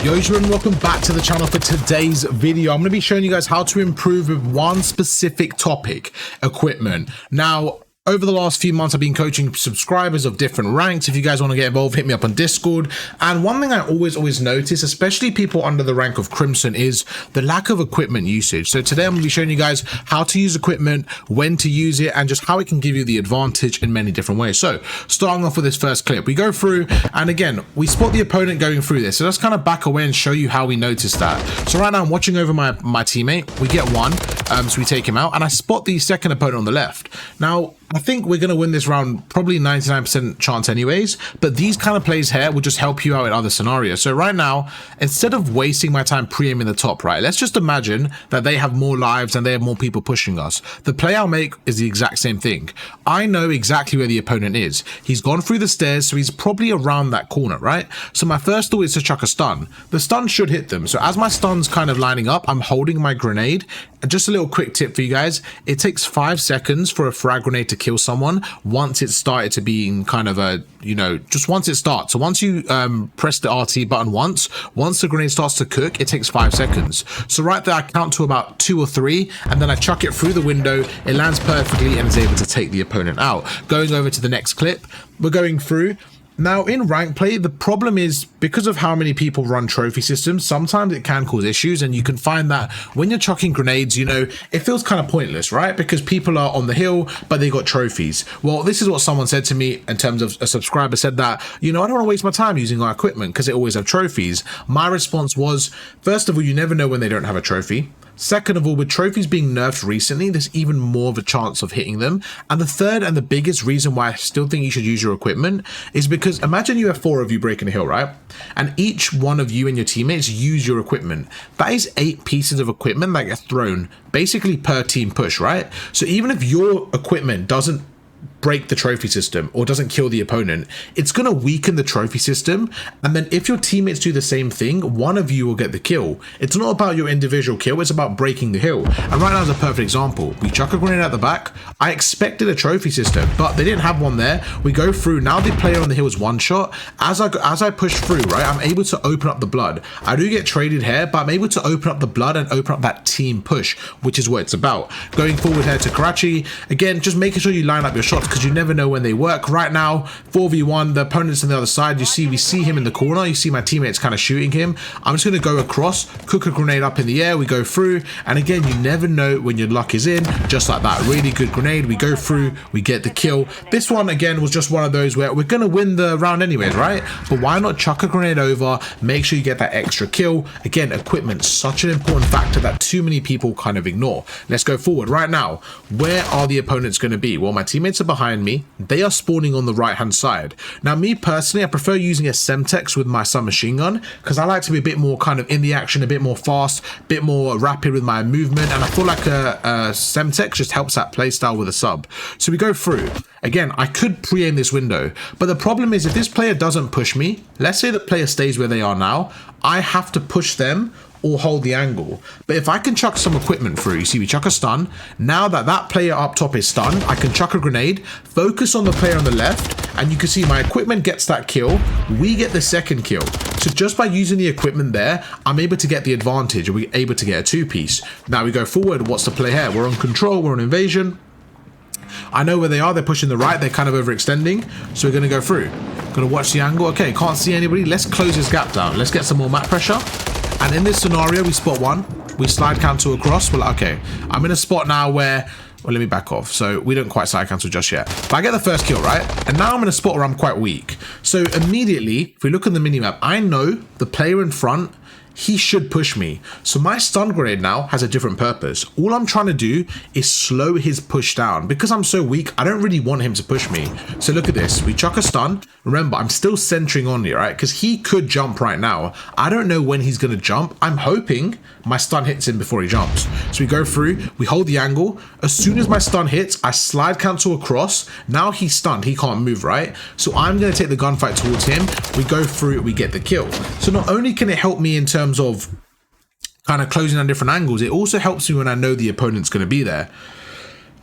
Yo everyone, welcome back to the channel. For today's video, I'm going to be showing you guys how to improve with one specific topic: equipment. Now, over the last few months, I've been coaching subscribers of different ranks. If you guys want to get involved, hit me up on Discord. And one thing I always notice, especially people under the rank of Crimson, is the lack of equipment usage. So today I'm going to be showing you guys how to use equipment, when to use it, and just how it can give you the advantage in many different ways. So starting off with this first clip, we go through, and again, we spot the opponent going through this. So let's kind of back away and show you how we notice that. So right now I'm watching over my teammate. We get one, so we take him out, and I spot the second opponent on the left. Now, I think we're going to win this round, probably 99% chance anyways, but these kind of plays here will just help you out in other scenarios. So right now, instead of wasting my time pre-aiming the top right, let's just imagine that they have more lives and they have more people pushing us. The play I'll make is the exact same thing. I know exactly where the opponent is. He's gone through the stairs, so he's probably around that corner, right? So my first thought is to chuck a stun. The stun should hit them. So as my stun's kind of lining up, I'm holding my grenade. Just a little quick tip for you guys. It takes 5 seconds for a frag grenade to kill someone once it's started to be in kind of a, just once it starts. So once you press the RT button once the grenade starts to cook, it takes 5 seconds. So right there, I count to about 2 or 3, and then I chuck it through the window. It lands perfectly and is able to take the opponent out. Going over to the next clip, we're going through. Now, in rank play, the problem is because of how many people run trophy systems, sometimes it can cause issues, and you can find that when you're chucking grenades, it feels kind of pointless, right? Because people are on the hill, but they got trophies. Well, this is what someone said to me in terms of a subscriber said that, I don't want to waste my time using our equipment because they always have trophies. My response was, first of all, you never know when they don't have a trophy. Second of all, with trophies being nerfed recently, there's even more of a chance of hitting them. And the third and the biggest reason why I still think you should use your equipment is because imagine you have 4 of you breaking a hill, right? And each one of you and your teammates use your equipment. That is 8 pieces of equipment that get thrown basically per team push, right? So even if your equipment doesn't break the trophy system or doesn't kill the opponent, it's going to weaken the trophy system. And then if your teammates do the same thing, one of you will get the kill. It's not about your individual kill, it's about breaking the hill. And right now is a perfect example. We chuck a grenade at the back. I expected a trophy system, but they didn't have one there. We go through. Now the player on the hill is one shot. As I push through, right, I'm able to open up the blood. I do get traded here, but I'm able to open up the blood and open up that team push, which is what it's about. Going forward here to Karachi, again, just making sure you line up your shots because you never know when they work. Right now, 4v1, the opponent's on the other side. We see him in the corner. You see my teammates kind of shooting him. I'm just going to go across, cook a grenade up in the air. We go through, and again, you never know when your luck is in. Just like that, really good grenade. We go through, we get the kill. This one again was just one of those where we're going to win the round anyways, right? But why not chuck a grenade over, make sure you get that extra kill. Again, equipment, such an important factor that too many people kind of ignore. Let's go forward. Right now, where are the opponents going to be? Well, my teammates are behind me. They are spawning on the right hand side. Now, me personally, I prefer using a Semtex with my submachine gun because I like to be a bit more kind of in the action, a bit more fast, a bit more rapid with my movement, and I feel like a Semtex just helps that playstyle with a sub. So we go through. Again, I could pre-aim this window, but the problem is if this player doesn't push me, let's say the player stays where they are now, I have to push them or hold the angle. But if I can chuck some equipment through, you see we chuck a stun. Now that player up top is stunned, I can chuck a grenade, focus on the player on the left, and you can see my equipment gets that kill. We get the second kill. So just by using the equipment there, I'm able to get the advantage, and we're able to get a 2-piece. Now we go forward. What's the play here? We're on control, we're on invasion. I know where they are. They're pushing the right. They're kind of overextending. So we're going to go through. Going to watch the angle. Okay, can't see anybody. Let's close this gap down. Let's get some more map pressure. And in this scenario, we spot one. We slide cancel across. We're like, okay, I'm in a spot now where, well, let me back off. So we don't quite slide cancel just yet. But I get the first kill, right? And now I'm in a spot where I'm quite weak. So immediately, if we look at the minimap, I know the player in front, he should push me. So my stun grenade now has a different purpose. All I'm trying to do is slow his push down. Because I'm so weak, I don't really want him to push me. So look at this. We chuck a stun. Remember, I'm still centering on you, right? Because he could jump right now. I don't know when he's going to jump. I'm hoping my stun hits him before he jumps. So we go through, we hold the angle. As soon as my stun hits, I slide cancel across. Now he's stunned. He can't move, right? So I'm going to take the gunfight towards him. We go through, we get the kill. So not only can it help me in terms of kind of closing on different angles, it also helps me when I know the opponent's going to be there.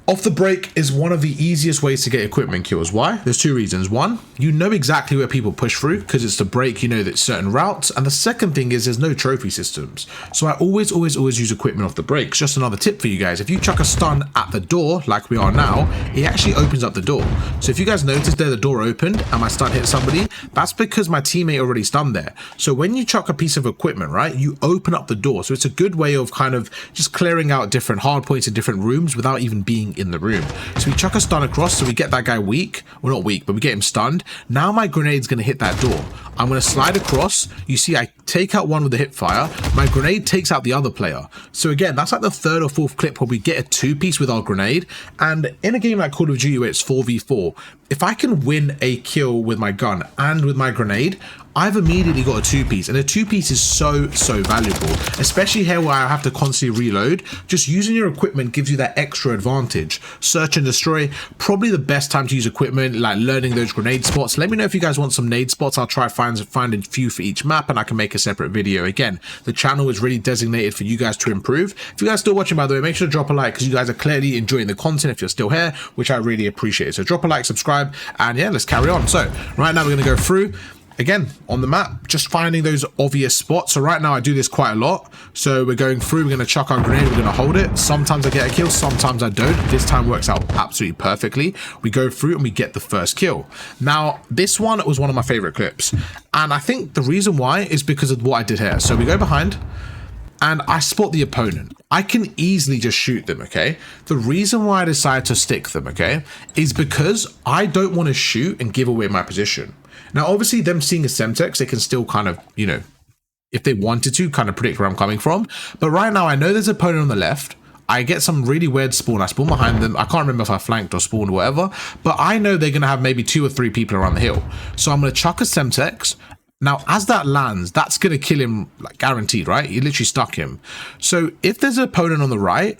Off the break is one of the easiest ways to get equipment kills. Why? There's two reasons. One, you know exactly where people push through because it's the break, you know that certain routes. And the second thing is there's no trophy systems. So I always use equipment off the breaks. Just another tip for you guys. If you chuck a stun at the door, like we are now, it actually opens up the door. So if you guys notice there, the door opened and my stun hit somebody, that's because my teammate already stunned there. So when you chuck a piece of equipment, right, you open up the door. So it's a good way of kind of just clearing out different hard points in different rooms without even being in the room. So we chuck a stun across, so we get that guy weak. Well, not weak, but we get him stunned. Now my grenade's going to hit that door. I'm going to slide across. You see, I take out one with the hip fire. My grenade takes out the other player. So again, that's like the third or fourth clip where we get a two-piece with our grenade. And in a game like Call of Duty where it's 4v4, if I can win a kill with my gun and with my grenade, I've immediately got a two-piece, and a two-piece is so valuable, especially here where I have to constantly reload. Just using your equipment gives you that extra advantage. Search and destroy, probably the best time to use equipment, like learning those grenade spots. Let me know if you guys want some nade spots. I'll try find a few for each map, and I can make a separate video. Again, the channel is really designated for you guys to improve. If you guys are still watching, by the way, make sure to drop a like because you guys are clearly enjoying the content if you're still here, which I really appreciate. So drop a like, subscribe, and yeah, let's carry on. So right now we're going to go through again on the map, just finding those obvious spots. So right now I do this quite a lot. So we're going through, we're going to chuck our grenade, we're going to hold it. Sometimes I get a kill, sometimes I don't. This time works out absolutely perfectly. We go through and we get the first kill. Now this one was one of my favorite clips, and I think the reason why is because of what I did here. So we go behind and I spot the opponent. I can easily just shoot them, okay? The reason why I decided to stick them, okay, is because I don't want to shoot and give away my position. Now, obviously, them seeing a Semtex, they can still kind of, you know, if they wanted to, kind of predict where I'm coming from. But right now, I know there's an opponent on the left. I get some really weird spawn. I spawn behind them. I can't remember if I flanked or spawned or whatever. But I know they're going to have maybe 2 or 3 people around the hill. So I'm going to chuck a Semtex. Now, as that lands, that's going to kill him, like guaranteed, right? You literally stuck him. So if there's an opponent on the right,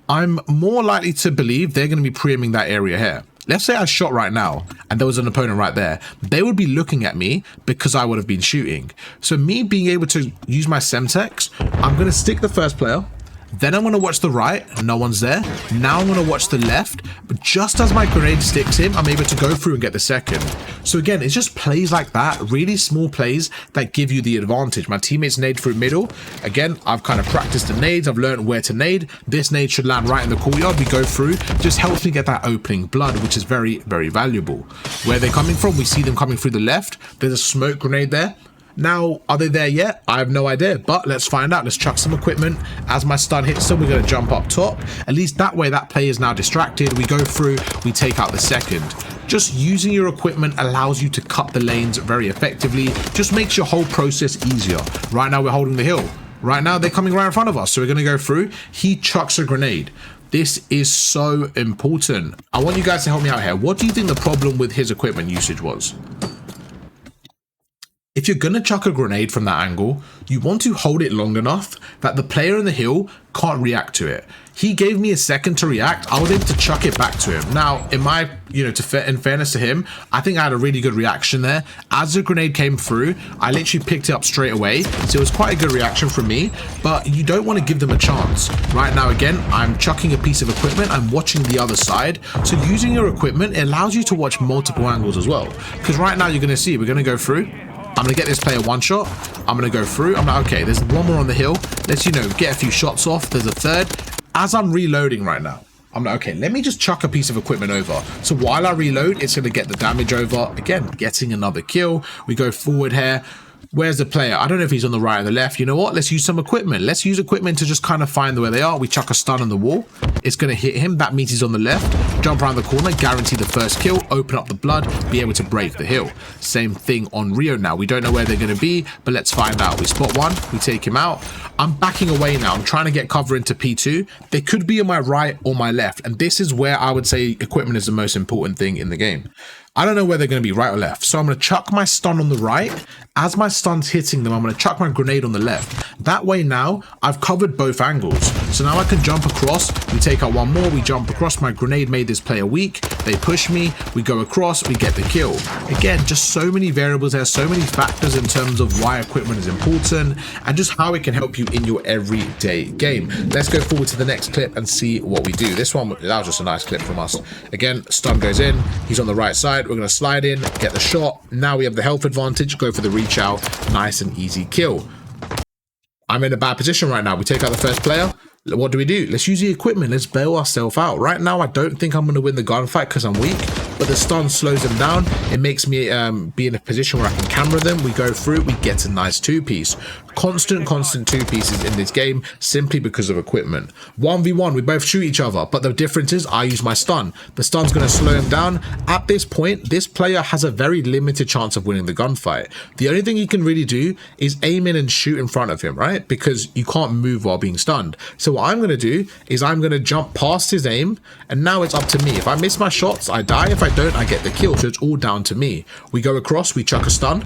I'm more likely to believe they're going to be pre-aiming that area here. Let's say I shot right now and there was an opponent right there. They would be looking at me because I would have been shooting. So me being able to use my Semtex, I'm going to stick the first player. Then I'm going to watch the right. No one's there. Now I'm going to watch the left. But just as my grenade sticks him, I'm able to go through and get the second. So again, it's just plays like that. Really small plays that give you the advantage. My teammates nade through middle. Again, I've kind of practiced the nades. I've learned where to nade. This nade should land right in the courtyard. We go through. Just helps me get that opening blood, which is very valuable. Where they're coming from, we see them coming through the left. There's a smoke grenade there. Now, are they there yet? I have no idea, but let's find out. Let's chuck some equipment. As my stun hits them, we're going to jump up top. At least that way, that player is now distracted. We go through, we take out the second. Just using your equipment allows you to cut the lanes very effectively. Just makes your whole process easier. Right now, we're holding the hill. Right now, they're coming right in front of us. So we're going to go through. He chucks a grenade. This is so important. I want you guys to help me out here. What do you think the problem with his equipment usage was? If you're going to chuck a grenade from that angle, you want to hold it long enough that the player in the hill can't react to it. He gave me a second to react. I was able to chuck it back to him. Now, in my, in fairness to him, I think I had a really good reaction there. As the grenade came through, I literally picked it up straight away. So it was quite a good reaction from me, but you don't want to give them a chance. Right now, again, I'm chucking a piece of equipment. I'm watching the other side. So using your equipment, it allows you to watch multiple angles as well. Because right now you're going to see, we're going to go through. I'm going to get this player one shot. I'm going to go through. I'm like, okay, there's one more on the hill. Let's, get a few shots off. There's a third. As I'm reloading right now, I'm like, okay, let me just chuck a piece of equipment over. So while I reload, it's going to get the damage over. Again, getting another kill. We go forward here. Where's the player? I don't know if he's on the right or the left. You know what? Let's use some equipment. Let's use equipment to just kind of find where they are. We chuck a stun on the wall. It's going to hit him. That means he's on the left. Jump around the corner. Guarantee the first kill. Open up the blood. Be able to break the hill. Same thing on Rio now. We don't know where they're going to be, but let's find out. We spot one. We take him out. I'm backing away now. I'm trying to get cover into P2. They could be on my right or my left. And this is where I would say equipment is the most important thing in the game. I don't know where they're going to be, right or left. So I'm going to chuck my stun on the right. As my stun's hitting them, I'm going to chuck my grenade on the left. That way now, I've covered both angles. So now I can jump across. We take out one more. We jump across. My grenade made this player weak. They push me. We go across. We get the kill. Again, just so many variables there. So many factors in terms of why equipment is important and just how it can help you in your everyday game. Let's go forward to the next clip and see what we do. This one, that was just a nice clip from us. Again, stun goes in. He's on the right side. We're going to slide in, get the shot. Now we have the health advantage. Go for the reach out. Nice and easy kill. I'm in a bad position right now. We take out the first player. What do? Let's use the equipment. Let's bail ourselves out. Right now, I don't think I'm going to win the gunfight because I'm weak, but the stun slows them down. It makes me be in a position where I can camera them. We go through, we get a nice two-piece. Constant two pieces in this game simply because of equipment. 1v1, we both shoot each other, but the difference is I use my stun. The stun's going to slow him down. At this point, this player has a very limited chance of winning the gunfight. The only thing he can really do is aim in and shoot in front of him, right? Because you can't move while being stunned. So what I'm going to do is I'm going to jump past his aim, and now it's up to me. If I miss my shots, I die. If I don't, I get the kill. So it's all down to me. We go across, we chuck a stun.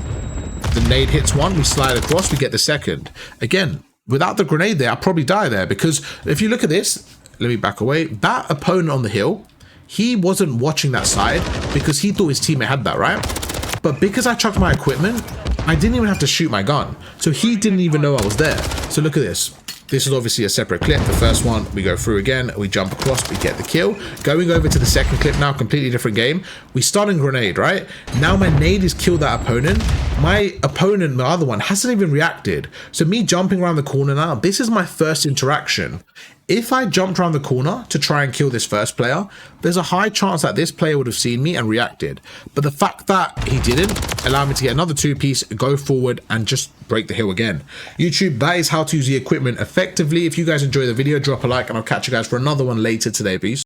The nade hits one, we slide across, we get the second. Again, without the grenade there, I'll probably die there, because if you look at this, let me back away. That opponent on the hill, he wasn't watching that side because he thought his teammate had that, right? But because I chucked my equipment, I didn't even have to shoot my gun. So he didn't even know I was there. So look at this. This is obviously a separate clip. The first one, we go through again, we jump across, we get the kill. Going over to the second clip now, completely different game. We stun and grenade, right? Now my nade has killed that opponent. My opponent, my other one, hasn't even reacted. So me jumping around the corner now, this is my first interaction. If I jumped around the corner to try and kill this first player, there's a high chance that this player would have seen me and reacted. But the fact that he didn't allowed me to get another two-piece, go forward, and just break the hill again. YouTube, that is how to use the equipment effectively. If you guys enjoy the video, drop a like, and I'll catch you guys for another one later today. Peace.